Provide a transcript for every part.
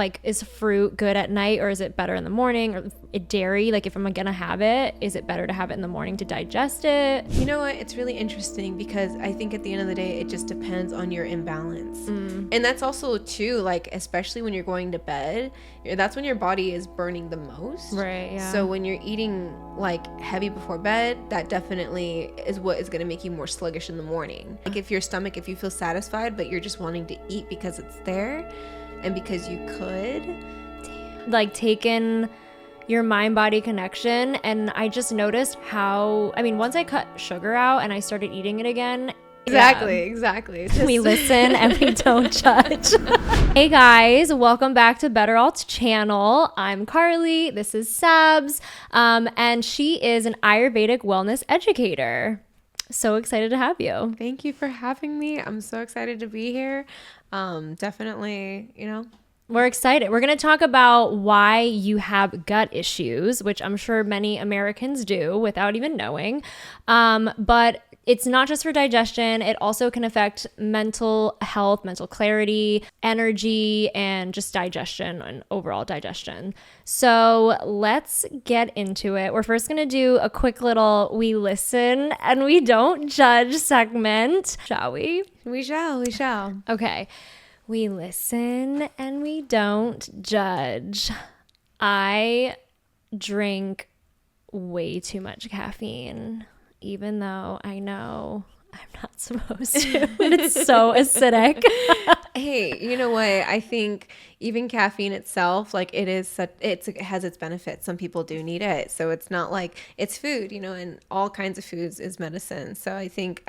like, is fruit good at night or is it better in the morning? Or dairy, like if I'm gonna have it, is it better to have it in the morning to digest it? You know what? It's really interesting because I think at the end of the day, it just depends on your imbalance. And that's also too, like, especially when you're going to bed, that's when your body is burning the most. Right, yeah. So when you're eating like heavy before bed, that definitely is what is going to make you more sluggish in the morning. Like if your stomach, if you feel satisfied, but you're just wanting to eat because it's there and because you could. Like taking your mind-body connection, and I just noticed how, I mean, once I cut sugar out and I started eating it again. Exactly. It's just we listen and we don't judge. Hey guys, welcome back to BetterAlt's channel. I'm Carly, this is Sabz, and she is an Ayurvedic wellness educator. So excited to have you. Thank you for having me. I'm so excited to be here. Definitely, We're excited. We're going to talk about why you have gut issues, which I'm sure many Americans do without even knowing. But it's not just for digestion. It also can affect mental health, mental clarity, energy, and just digestion and overall digestion. So let's get into it. We're first going to do a quick little we listen and we don't judge segment, shall we? We shall. Okay. We listen and we don't judge. I drink way too much caffeine, even though I know I'm not supposed to. And it's so acidic. Hey, you know what? I think even caffeine itself, like it has its benefits. Some people do need it. So it's not like it's food, and all kinds of foods is medicine. So I think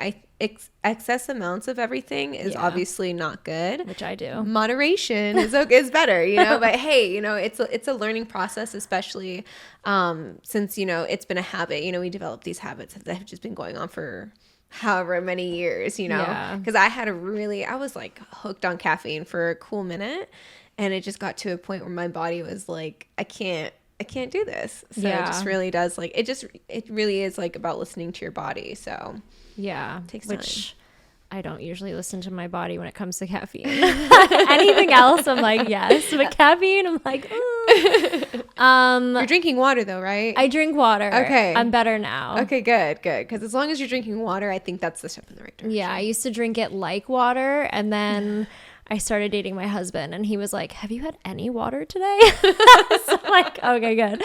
excess amounts of everything is obviously not good. Which I do. Moderation is better, but hey, it's a learning process, especially since, it's been a habit. We develop these habits that have just been going on for however many years, because I was like hooked on caffeine for a cool minute, and it just got to a point where my body was like, I can't do this. So it just really does, like, it really is like about listening to your body. So it takes time. Which I don't usually listen to my body when it comes to caffeine. Anything else, I'm like, yes. But caffeine, I'm like, You're drinking water though, right? I drink water. Okay. I'm better now. Okay, good. Because as long as you're drinking water, I think that's the step in the right direction. Yeah, I used to drink it like water, and then I started dating my husband, and he was like, have you had any water today? So I'm like, okay, good.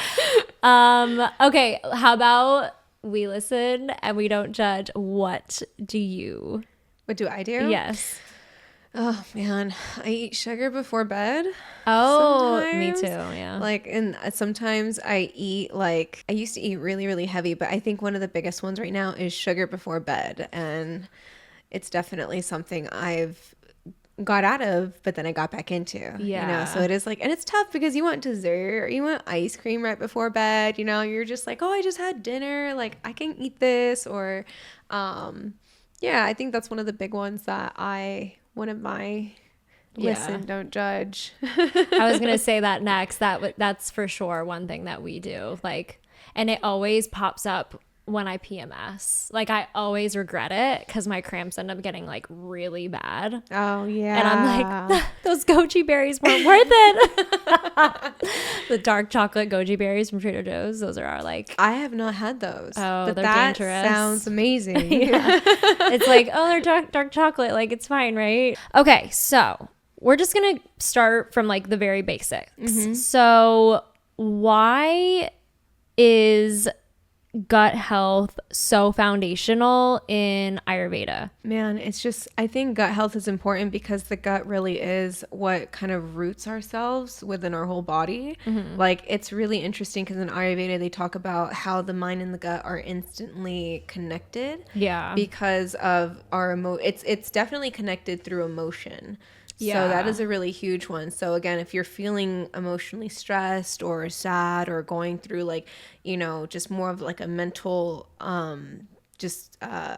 Okay, how about we listen and we don't judge? What do I do? Yes. Oh man, I eat sugar before bed. Oh, sometimes. Me too. Yeah. Like, and sometimes I eat I used to eat really, really heavy, but I think one of the biggest ones right now is sugar before bed, and it's definitely something I've got out of, but then I got back into. Yeah. So it is like, and it's tough because you want dessert, you want ice cream right before bed. You're just like, oh, I just had dinner. Like I can eat this, or, yeah, I think that's one of the big ones that one of my listen, don't judge. I was going to say that next. That's for sure one thing that we do. Like, and it always pops up when I PMS. Like I always regret it because my cramps end up getting like really bad. Oh yeah. And I'm like, those goji berries weren't worth it. The dark chocolate goji berries from Trader Joe's. Those are I have not had those. Oh, but they're that dangerous. Sounds amazing. Yeah. It's like, oh, they're dark chocolate. Like it's fine, right? Okay, so we're just gonna start from like the very basics. Mm-hmm. So why is gut health so foundational in Ayurveda? Man, it's just, I think gut health is important because the gut really is what kind of roots ourselves within our whole body. Mm-hmm. Like it's really interesting because in Ayurveda they talk about how the mind and the gut are instantly connected. Yeah. Because of our it's definitely connected through emotion. Yeah. So that is a really huge one. So again, if you're feeling emotionally stressed or sad or going through like, just more of like a mental,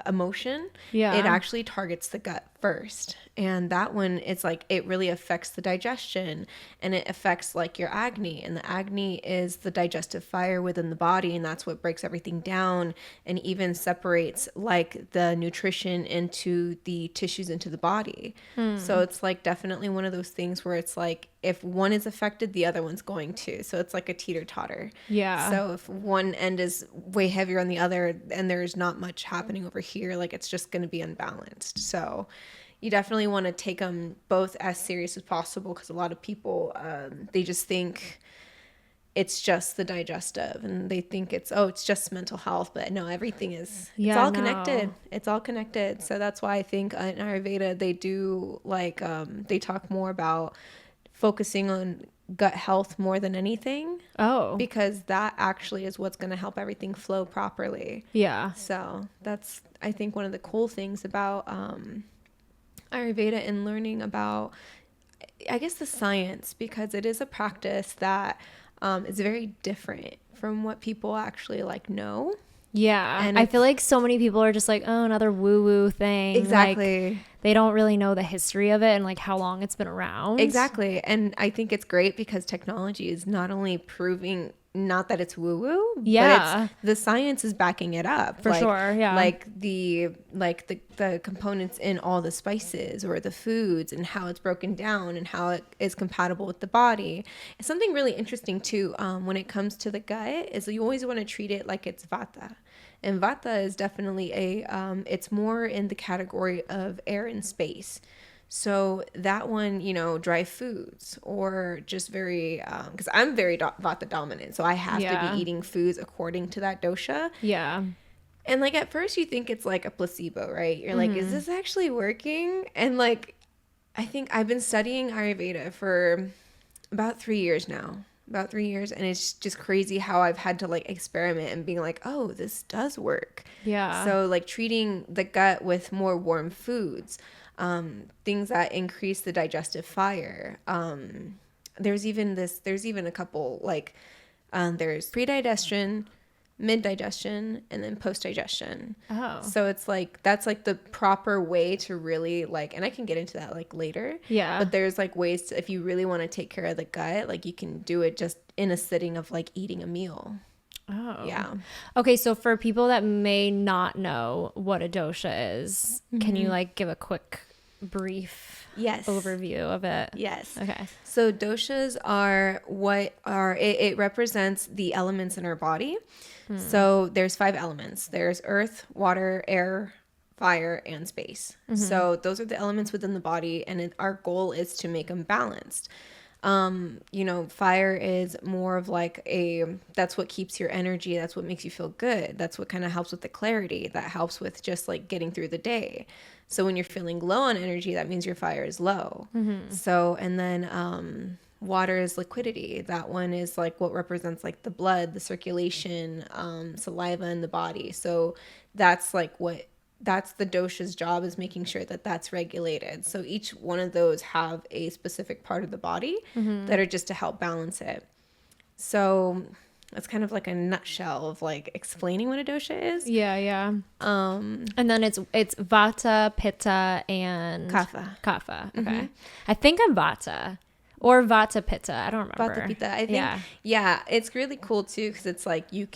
emotion, it actually targets the gut first. And that one, it's like it really affects the digestion, and it affects like your Agni. And the Agni is the digestive fire within the body, and that's what breaks everything down and even separates like the nutrition into the tissues into the body. So it's like definitely one of those things where it's like if one is affected, the other one's going to. So it's like a teeter-totter. Yeah. So if one end is way heavier on the other and there's not much happening over here, like it's just going to be unbalanced. So you definitely want to take them both as serious as possible, because a lot of people, they just think it's just the digestive, and they think it's just mental health. But no, everything is, it's all connected. It's all connected. So that's why I think in Ayurveda, they do like, they talk more about focusing on gut health more than anything. Oh. Because that actually is what's going to help everything flow properly. Yeah. So that's, I think, one of the cool things about Ayurveda and learning about, I guess, the science, because it is a practice that is very different from what people actually like know. Yeah. And I feel like so many people are just like, oh, another woo-woo thing. Exactly. Like, they don't really know the history of it and like how long it's been around. Exactly. And I think it's great because technology is not only proving, not that it's woo-woo, yeah, but it's, the science is backing it up. For sure. Yeah. Like the components in all the spices or the foods and how it's broken down and how it is compatible with the body. It's something really interesting too, when it comes to the gut, is you always want to treat it like it's Vata. And Vata is definitely it's more in the category of air and space. So that one, dry foods or just very, because I'm very Vata dominant. So I have to be eating foods according to that dosha. Yeah. And like at first you think it's like a placebo, right? You're like, is this actually working? And like, I think I've been studying Ayurveda for about 3 years now. And it's just crazy how I've had to like experiment and being like, oh, this does work. Yeah. So like treating the gut with more warm foods, things that increase the digestive fire. There's even a couple like, there's pre-digestion, mid-digestion, and then post-digestion. Oh. So it's like, that's like the proper way to really like, and I can get into that like later. Yeah. But there's like ways to, if you really want to take care of the gut, like you can do it just in a sitting of like eating a meal. Oh. Yeah. Okay, so for people that may not know what a dosha is, can you like give a quick brief overview of it? Yes. Okay. So doshas it represents the elements in our body. So there's 5 elements. There's earth, water, air, fire, and space. So those are the elements within the body, and our goal is to make them balanced. Fire is more of like that's what keeps your energy. That's what makes you feel good. That's what kind of helps with the clarity. That helps with just like getting through the day. So when you're feeling low on energy, that means your fire is low. So, and then, water is liquidity. That one is like what represents like the blood, the circulation, saliva in the body. So that's like that's the dosha's job, is making sure that that's regulated. So each one of those have a specific part of the body that are just to help balance it. So that's kind of like a nutshell of like explaining what a dosha is. Yeah. And then it's Vata, Pitta, and Kapha. Okay. I think I'm Vata. Or Vata Pitta. I don't remember. Vata Pitta. I think, yeah, it's really cool too, because it's like they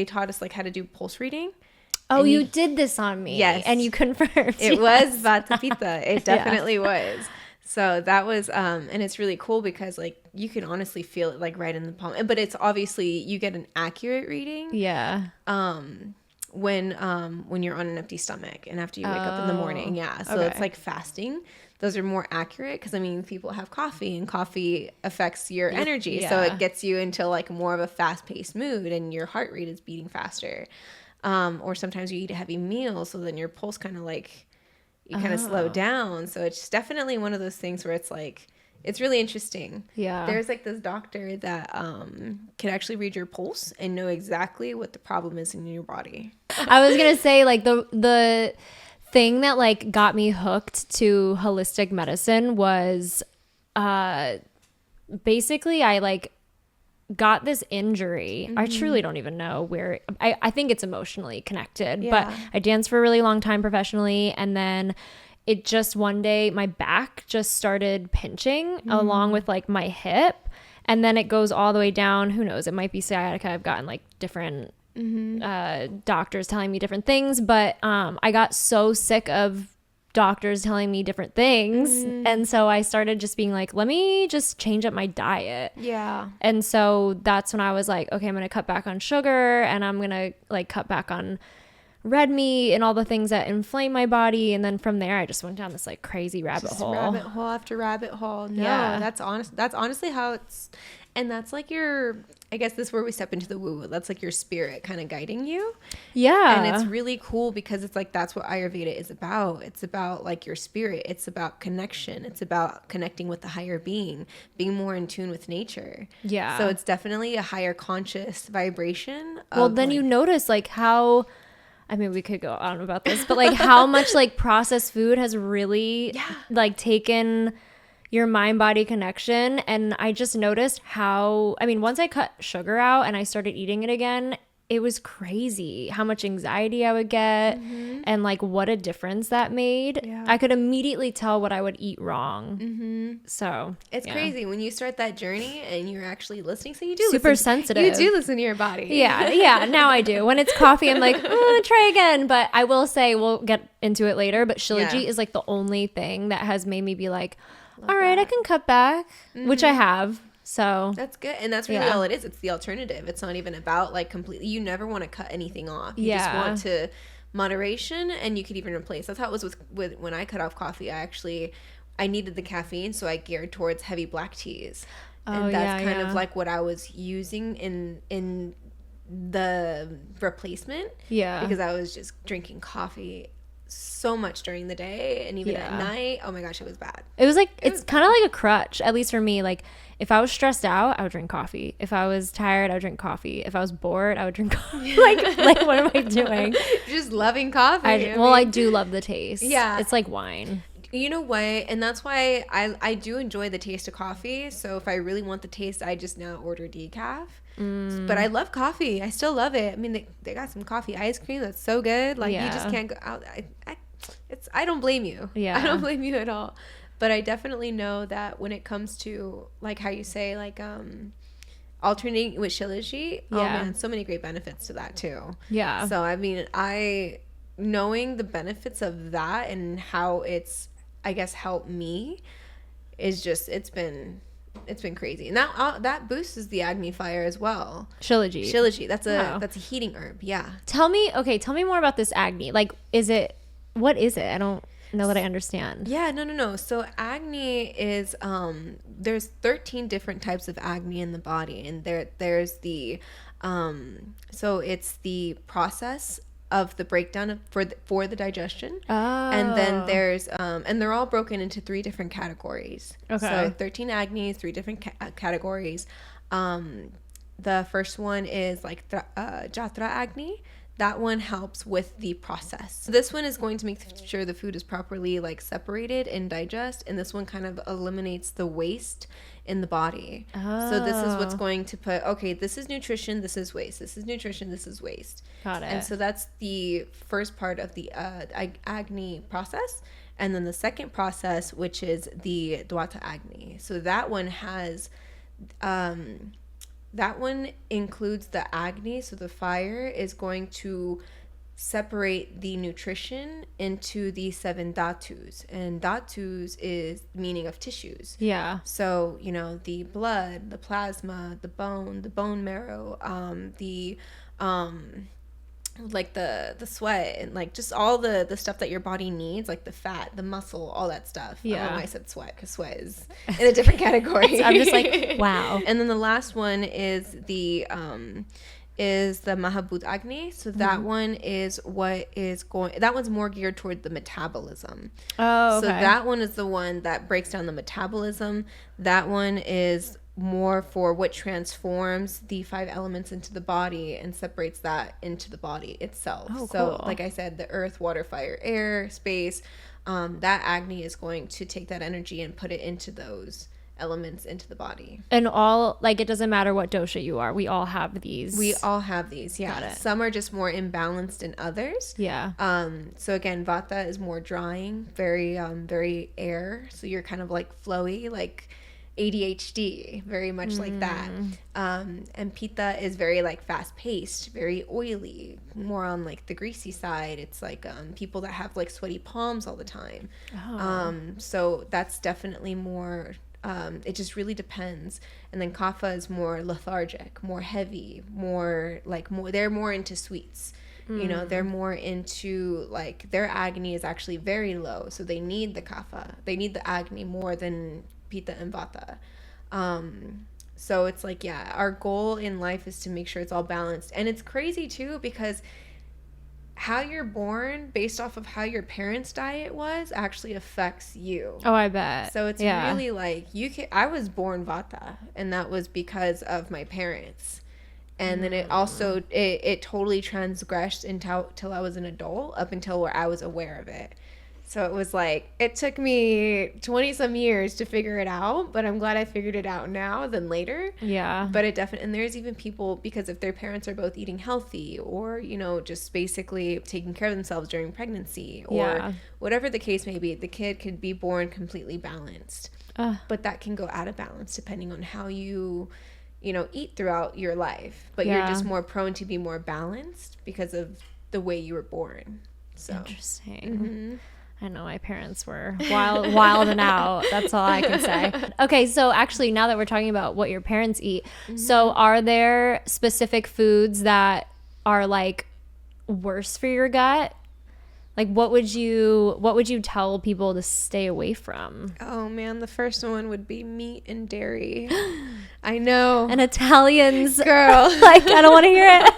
taught us like how to do pulse reading. Oh, you did this on me. Yes. And you confirmed. It was Vata Pitta. It definitely was. So that was, and it's really cool because like you can honestly feel it like right in the palm. But it's obviously, you get an accurate reading. Yeah. When you're on an empty stomach and after you wake up in the morning. Yeah. So it's like fasting. Those are more accurate because, I mean, people have coffee and coffee affects your energy. Yeah. So it gets you into like more of a fast-paced mood and your heart rate is beating faster. Or sometimes you eat a heavy meal, so then your pulse kind of like, you kind of slow down. So it's definitely one of those things where it's like, it's really interesting. Yeah. There's like this doctor that can actually read your pulse and know exactly what the problem is in your body. I was going to say like the thing that like got me hooked to holistic medicine was basically I like got this injury. I truly don't even know where. I think it's emotionally connected, but I danced for a really long time professionally, and then it just one day my back just started pinching along with like my hip, and then it goes all the way down. Who knows, it might be sciatica. I've gotten like different doctors telling me different things, but I got so sick of doctors telling me different things, and so I started just being like, let me just change up my diet. And so that's when I was like, okay, I'm gonna cut back on sugar, and I'm gonna like cut back on red meat and all the things that inflame my body. And then from there I just went down this like crazy rabbit hole After rabbit hole. No, that's honestly how it's, and that's like your, I guess this is where we step into the woo-woo. That's like your spirit kind of guiding you. And it's really cool because it's like, that's what Ayurveda is about. It's about like your spirit. It's about connection. It's about connecting with the higher being more in tune with nature. So it's definitely a higher conscious vibration. Well, then like, you notice like how, I mean, we could go on about this, but like how much like processed food has really like taken your mind-body connection. And I just noticed how, I mean, once I cut sugar out and I started eating it again, it was crazy how much anxiety I would get and like what a difference that made. I could immediately tell what I would eat wrong. So it's crazy when you start that journey and you're actually listening. So you do super sensitive. You do listen to your body. Yeah. Now I do. When it's coffee, I'm like, try again. But I will say, we'll get into it later, but shilajit is like the only thing that has made me be like, all right, I can cut back, which I have. So that's good. And that's really all it is. It's the alternative. It's not even about like completely, you never want to cut anything off. You just want to moderation, and you could even replace. That's how it was with when I cut off coffee. I needed the caffeine, so I geared towards heavy black teas. And that's kind of like what I was using in the replacement. Because I was just drinking coffee so much during the day, and even at night. Oh my gosh, it was bad. It was like, it's kind of like a crutch, at least for me. Like if I was stressed out, I would drink coffee. If I was tired, I would drink coffee. If I was bored, I would drink coffee. like what am I doing? Just loving coffee. I do love the taste. Yeah, it's like wine. You know what? And that's why I do enjoy the taste of coffee. So if I really want the taste, I just now order decaf. But I love coffee. I still love it. I mean, they got some coffee ice cream that's so good. Like you just can't go out. I don't blame you. I don't blame you at all. But I definitely know that when it comes to like how you say like alternating with shilajit, oh man, so many great benefits to that too. So I mean, knowing the benefits of that and how it's, I guess, helped me is just, it's been crazy. And that boosts the Agni fire as well. Shilajit. That's a heating herb. Tell me more about this Agni. Like, what is it? I don't know that I understand. No. So Agni is there's 13 different types of Agni in the body, and there's the so it's the process of the breakdown for the digestion. And then there's and they're all broken into 3 different categories. So 13 Agnis, 3 different categories. The first one is like Jatra Agni. That one helps with the process. So this one is going to make sure the food is properly like separated and digest, and this one kind of eliminates the waste in the body. So this is what's going to put, okay, this is nutrition, this is waste, this is nutrition, this is waste. Got it. And so that's the first part of the Agni process. And then the second process, which is the Dwata Agni. So that one has that one includes the Agni, so the fire is going to separate the nutrition into the 7 dhatus. And dhatus is meaning of tissues. So, the blood, the plasma, the bone marrow, like the sweat, and like just all the stuff that your body needs, like the fat, the muscle, all that stuff. I don't know why I said sweat, because sweat is in a different category. I'm just like, wow. And then the last one is the Mahabhut Agni. So that one is that one's more geared toward the metabolism. So that one is the one that breaks down the metabolism. That one is more for what transforms the 5 elements into the body and separates that into the body itself. So like I said, the earth, water, fire, air, space, that Agni is going to take that energy and put it into those elements into the body. And all, like, it doesn't matter what dosha you are. We all have these. We all have these, yeah. Got it. Some are just more imbalanced than others. Yeah. So again, Vata is more drying, very air. So you're kind of like flowy, like ADHD, very much like that. And Pitta is very like fast paced, very oily, more on like the greasy side. It's like people that have like sweaty palms all the time. So that's definitely more, it just really depends. And then Kapha is more lethargic, more heavy, they're more into sweets. You know, they're more into like their Agni is actually very low. So they need the Kapha, they need the Agni more than Pitta and Vata. So it's like, yeah, our goal in life is to make sure it's all balanced. And it's crazy too, because how you're born based off of how your parents' diet was actually affects you. Oh, I bet. So it's really like I was born Vata, and that was because of my parents. And then it also it totally transgressed till I was an adult, up until where I was aware of it. So it was like, it took me 20 some years to figure it out, but I'm glad I figured it out now than later. Yeah. But it definitely, and there's even people, because if their parents are both eating healthy, or, you know, just basically taking care of themselves during pregnancy, or whatever the case may be, the kid could be born completely balanced. But that can go out of balance depending on how you know, eat throughout your life. But you're just more prone to be more balanced because of the way you were born. So interesting. I know my parents were wild and out. That's all I can say. Okay, so actually, now that we're talking about what your parents eat, so are there specific foods that are like worse for your gut? Like, what would you tell people to stay away from? Oh man, the first one would be meat and dairy. I know. An Italian's girl. Like, I don't want to hear it.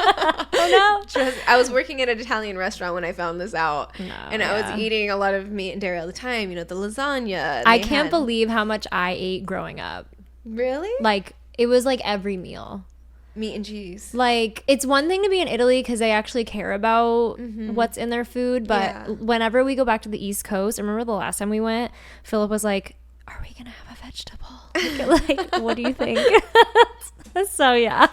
Oh no. I was working at an Italian restaurant when I found this out. I was eating a lot of meat and dairy all the time. You know, the lasagna. I can't believe how much I ate growing up. Really? Like, it was like every meal. Meat and cheese. Like, it's one thing to be in Italy because they actually care about what's in their food, but whenever we go back to the East Coast, I remember the last time we went, Philip was like, are we gonna have a vegetable? Like, what do you think? So yeah.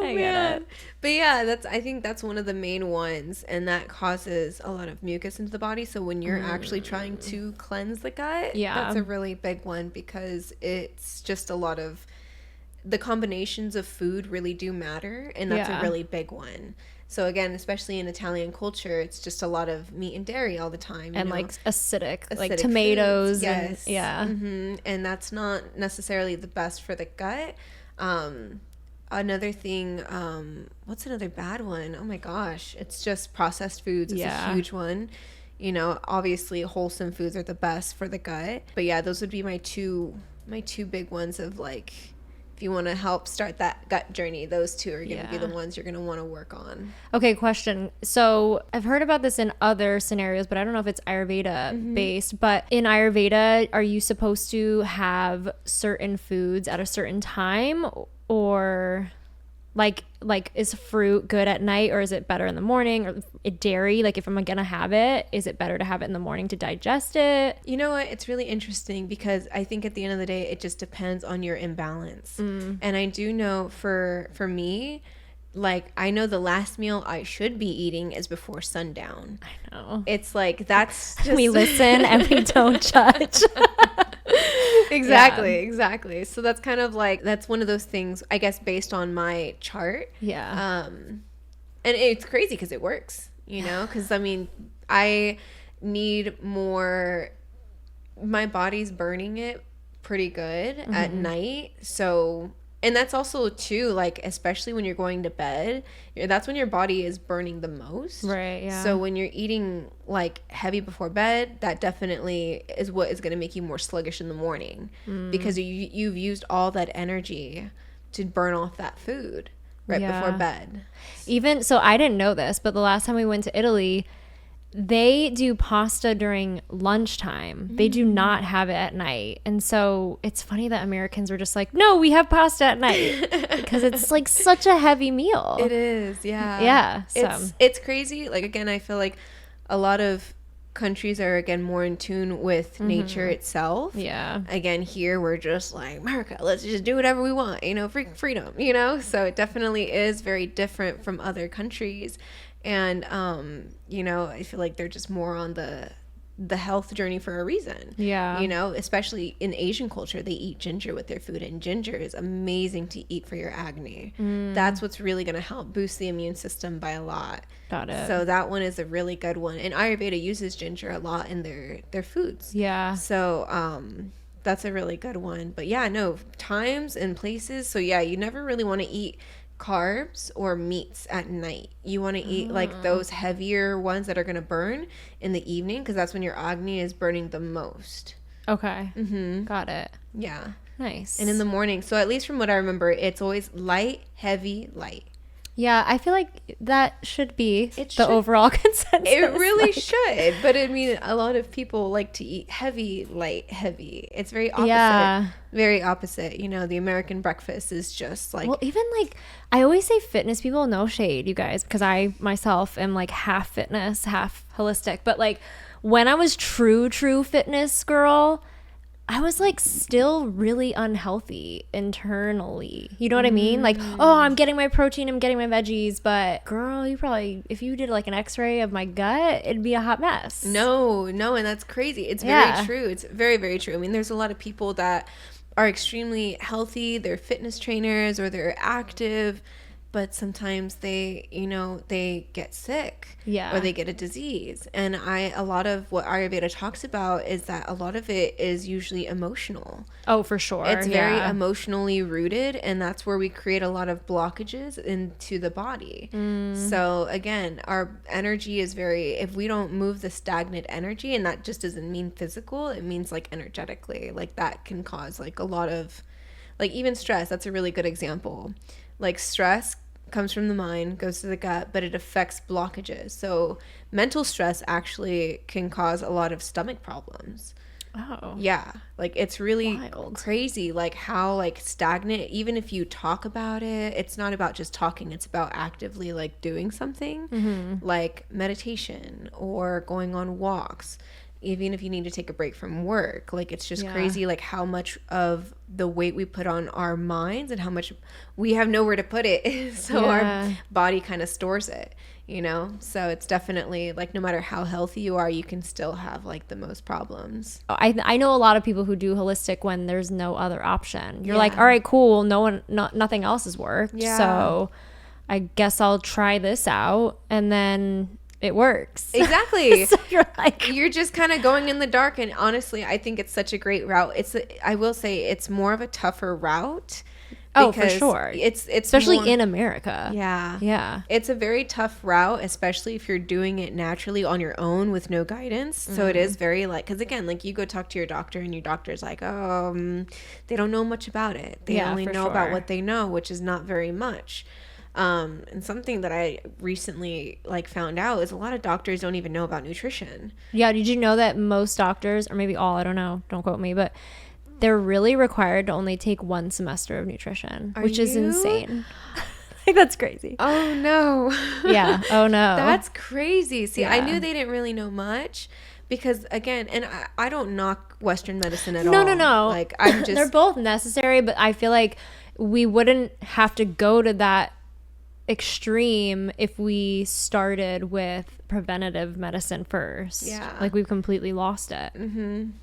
I get it. But yeah, I think that's one of the main ones, and that causes a lot of mucus into the body. So when you're actually trying to cleanse the gut, that's a really big one, because it's just a lot of the combinations of food really do matter, and that's a really big one. So again, especially in Italian culture, it's just a lot of meat and dairy all the time, and like acidic like tomatoes. Foods. Yes. And and that's not necessarily the best for the gut. Another thing, what's another bad one? Oh my gosh, it's just processed foods is a huge one. You know, obviously wholesome foods are the best for the gut, but yeah, those would be my two big ones of like, if you want to help start that gut journey, those two are going to be the ones you're going to want to work on. Okay, question. So I've heard about this in other scenarios, but I don't know if it's Ayurveda based. But in Ayurveda, are you supposed to have certain foods at a certain time, or like is fruit good at night, or is it better in the morning? Or dairy, like if I'm gonna have it, is it better to have it in the morning to digest it? You know what, it's really interesting, because I think at the end of the day it just depends on your imbalance. And I do know for me, like, I know the last meal I should be eating is before sundown. I know, it's like, that's just we listen and we don't judge. Exactly. So that's kind of like, that's one of those things, I guess, based on my chart. And it's crazy because it works, you know, because I mean, I need more, my body's burning it pretty good at night. So, and that's also too, like, especially when you're going to bed, that's when your body is burning the most. Right, yeah. So when you're eating like heavy before bed, that definitely is what is going to make you more sluggish in the morning, because you've used all that energy to burn off that food before bed. Even so, I didn't know this, but the last time we went to Italy, they do pasta during lunchtime. They do not have it at night. And so it's funny that Americans were just like, no, we have pasta at night, because it's like such a heavy meal. It is. Yeah. Yeah. So it's crazy. Like, again, I feel like a lot of countries are, again, more in tune with nature itself. Yeah. Again, here we're just like, America, let's just do whatever we want, you know, freedom, you know? So it definitely is very different from other countries. And, you know, I feel like they're just more on the health journey for a reason. Yeah. You know, especially in Asian culture, they eat ginger with their food, and ginger is amazing to eat for your Agni. That's what's really going to help boost the immune system by a lot. Got it. So that one is a really good one. And Ayurveda uses ginger a lot in their foods. Yeah. So, that's a really good one. But yeah, no, times and places. So yeah, you never really want to eat carbs or meats at night. You want to eat like those heavier ones that are going to burn in the evening, because that's when your Agni is burning the most. Okay. Got it. Yeah. Nice. And in the morning, so at least from what I remember, it's always light, heavy, light. Yeah, I feel like that should be overall consensus. It really should. But I mean, a lot of people like to eat heavy, light, heavy. It's very opposite. Yeah. Very opposite. You know, the American breakfast is just like... Well, even like, I always say fitness people, no shade, you guys, because I myself am like half fitness, half holistic. But like, when I was true fitness girl, I was like still really unhealthy internally. You know what I mean? Like, oh, I'm getting my protein, I'm getting my veggies, but girl, you probably, if you did like an x-ray of my gut, it'd be a hot mess. No, and that's crazy. It's very true. It's very, very true. I mean, there's a lot of people that are extremely healthy, they're fitness trainers or they're active, but sometimes they, you know, they get sick, or they get a disease. And a lot of what Ayurveda talks about is that a lot of it is usually emotional. Oh, for sure. It's very emotionally rooted, and that's where we create a lot of blockages into the body. So again, our energy is if we don't move the stagnant energy, and that just doesn't mean physical, it means like energetically, like that can cause like a lot of, like even stress. That's a really good example. Like stress comes from the mind, goes to the gut, but it affects blockages. So mental stress actually can cause a lot of stomach problems. Oh. Yeah. Like it's really Wild. crazy, like how like stagnant, even if you talk about it, it's not about just talking, it's about actively like doing something, like meditation or going on walks. Even if you need to take a break from work, like it's just crazy, like how much of the weight we put on our minds and how much we have nowhere to put it. So our body kind of stores it, you know? So it's definitely like, no matter how healthy you are, you can still have like the most problems. I know a lot of people who do holistic when there's no other option. You're like, all right, cool. Nothing else has worked. So I guess I'll try this out. And then it works. Exactly. So you're just kind of going in the dark. And honestly, I think it's such a great route. I will say it's more of a tougher route. Oh, for sure. It's especially more, in America. Yeah. It's a very tough route, especially if you're doing it naturally on your own with no guidance. So it is very like, because again, like you go talk to your doctor and your doctor's like, oh, they don't know much about it. They only know about what they know, which is not very much. And something that I recently like found out is a lot of doctors don't even know about nutrition. Yeah. Did you know that most doctors, or maybe all, I don't know, don't quote me, but they're really required to only take 1 semester of nutrition, which is insane. Like that's crazy. Oh no. Yeah. Oh no. That's crazy. See, I knew they didn't really know much. Because again, and I don't knock Western medicine at all. No. Like I'm just, they're both necessary, but I feel like we wouldn't have to go to that extreme if we started with preventative medicine first. Like we've completely lost it.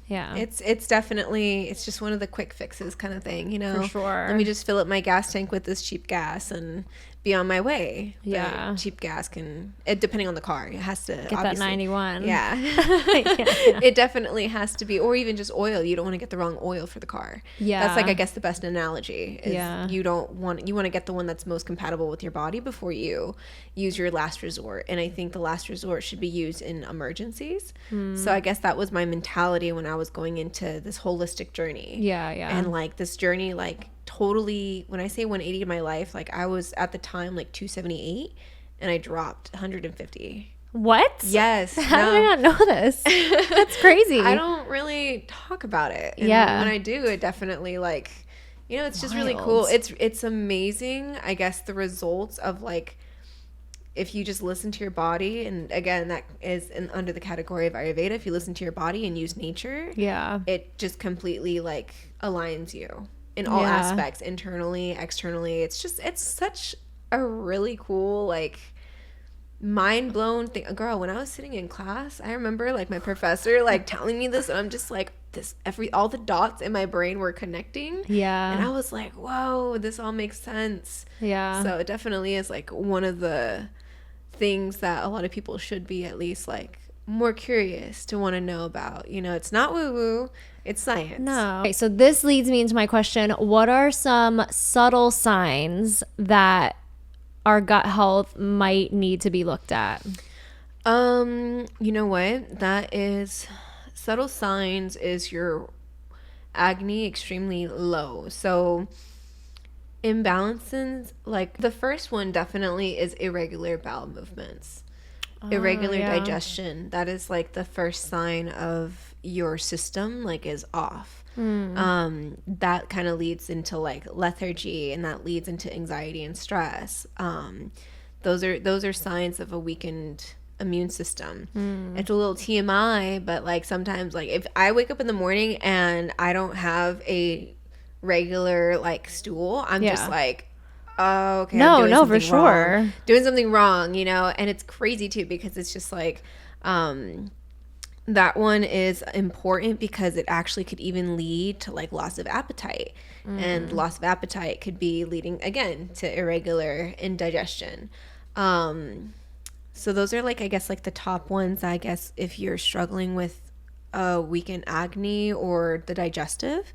It's definitely, it's just one of the quick fixes kind of thing, you know. For sure. Let me just fill up my gas tank with this cheap gas and be on my way. But cheap gas depending on the car, it has to get that 91. It definitely has to be, or even just oil. You don't want to get the wrong oil for the car. That's like, I guess the best analogy is you want to get the one that's most compatible with your body before you use your last resort. And I think the last resort should be used in emergencies. So I guess that was my mentality when I was going into this holistic journey. And like this journey, like totally, when I say 180 in my life, like I was at the time like 278 and I dropped 150. What? Yes. How did I not know this? That's crazy. I don't really talk about it. And when I do, it definitely like, you know, it's just really cool. It's amazing, I guess, the results of like if you just listen to your body, and again, that is under the category of Ayurveda, if you listen to your body and use nature, it just completely like aligns you in all aspects, internally, externally. It's such a really cool, like, mind blown thing. Girl, when I was sitting in class, I remember like my professor like telling me this, and I'm just like, all the dots in my brain were connecting. And I was like, whoa, this all makes sense. So it definitely is like one of the things that a lot of people should be at least like more curious to want to know about. You know, it's not woo woo, it's science. No. Okay, so this leads me into my question. What are some subtle signs that our gut health might need to be looked at? You know what? That is subtle signs is your Agni extremely low. So imbalances, like the first one definitely is irregular bowel movements. Irregular digestion. That is like the first sign of your system like is off. That kind of leads into like lethargy, and that leads into anxiety and stress. Those are signs of a weakened immune system. It's a little TMI, but like sometimes, like if I wake up in the morning and I don't have a regular like stool, I'm just like, oh, okay, no, for sure, doing something wrong, you know. And it's crazy too, because it's just like that one is important because it actually could even lead to like loss of appetite. And loss of appetite could be leading again to irregular indigestion. So those are like, I guess, like the top ones, I guess, if you're struggling with a weakened Agni or the digestive.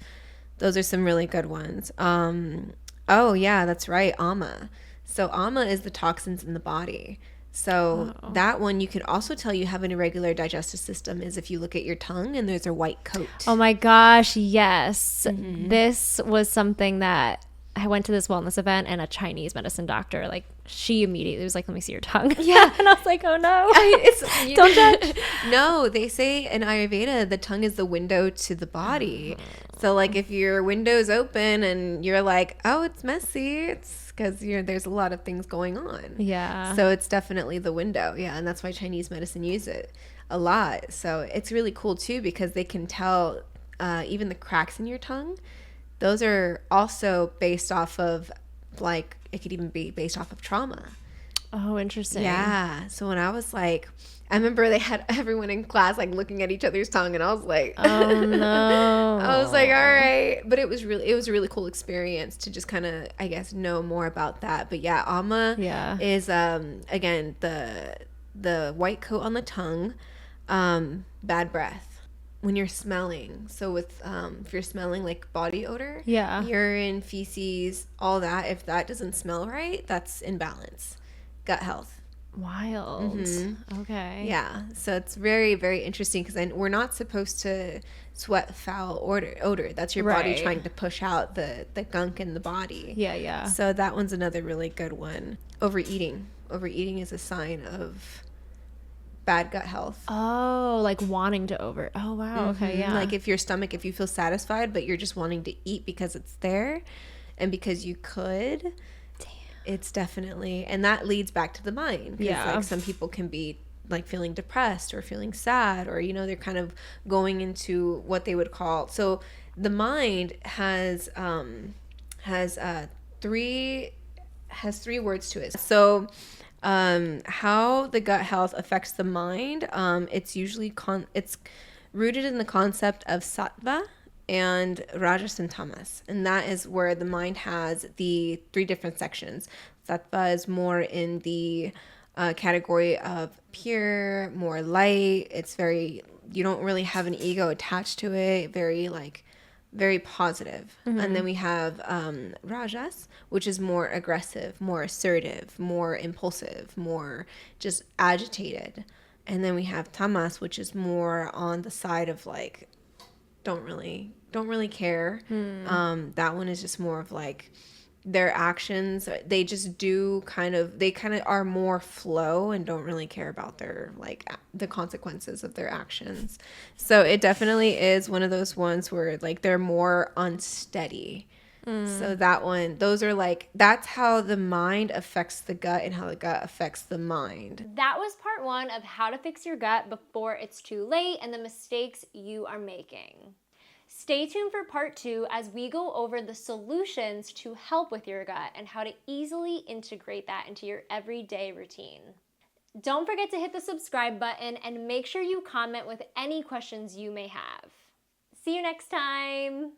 Those are some really good ones. Oh yeah, that's right, ama. So ama is the toxins in the body. So that one, you could also tell you have an irregular digestive system is if you look at your tongue and there's a white coat. Oh my gosh, yes. This was something that I went to this wellness event, and a Chinese medicine doctor, like, she immediately was like, let me see your tongue. Yeah. And I was like, oh no. Don't judge. No, they say in Ayurveda, the tongue is the window to the body. So like if your window's open and you're like, oh, it's messy, it's because there's a lot of things going on. Yeah. So it's definitely the window. Yeah. And that's why Chinese medicine use it a lot. So it's really cool too, because they can tell even the cracks in your tongue. Those are also based off of, like, it could even be based off of trauma. Oh, interesting. Yeah. So when I was like, I remember they had everyone in class like looking at each other's tongue, and I was like, oh no. I was like, all right. But it was a really cool experience to just kind of, I guess, know more about that. But yeah, ama is again the white coat on the tongue, bad breath. When you're smelling, so with if you're smelling like body odor, urine, feces, all that, if that doesn't smell right, that's imbalance, gut health. Wild. Okay. Yeah, so it's very, very interesting, because we're not supposed to sweat foul odor. That's your body trying to push out the gunk in the body. Yeah. So that one's another really good one. Overeating is a sign of bad gut health. Oh, like wanting to oh wow. Okay. Yeah. Like if your stomach, if you feel satisfied but you're just wanting to eat because it's there and because you could. Damn. It's definitely, and that leads back to the mind. Yeah. Like some people can be like feeling depressed or feeling sad, or they're kind of going into what they would call, so the mind has three words to it. So how the gut health affects the mind, it's usually it's rooted in the concept of sattva and rajas and tamas, and that is where the mind has the three different sections. Sattva is more in the category of pure, more light. It's very, you don't really have an ego attached to it, very positive. And then we have rajas, which is more aggressive, more assertive, more impulsive, more just agitated. And then we have tamas, which is more on the side of like don't really care. That one is just more of like their actions, they just do they kind of are more flow and don't really care about their like the consequences of their actions. So it definitely is one of those ones where like they're more unsteady. So that one, those are like, that's how the mind affects the gut and how the gut affects the mind. That was part 1 of how to fix your gut before it's too late and the mistakes you are making. Stay tuned for part 2 as we go over the solutions to help with your gut and how to easily integrate that into your everyday routine. Don't forget to hit the subscribe button and make sure you comment with any questions you may have. See you next time.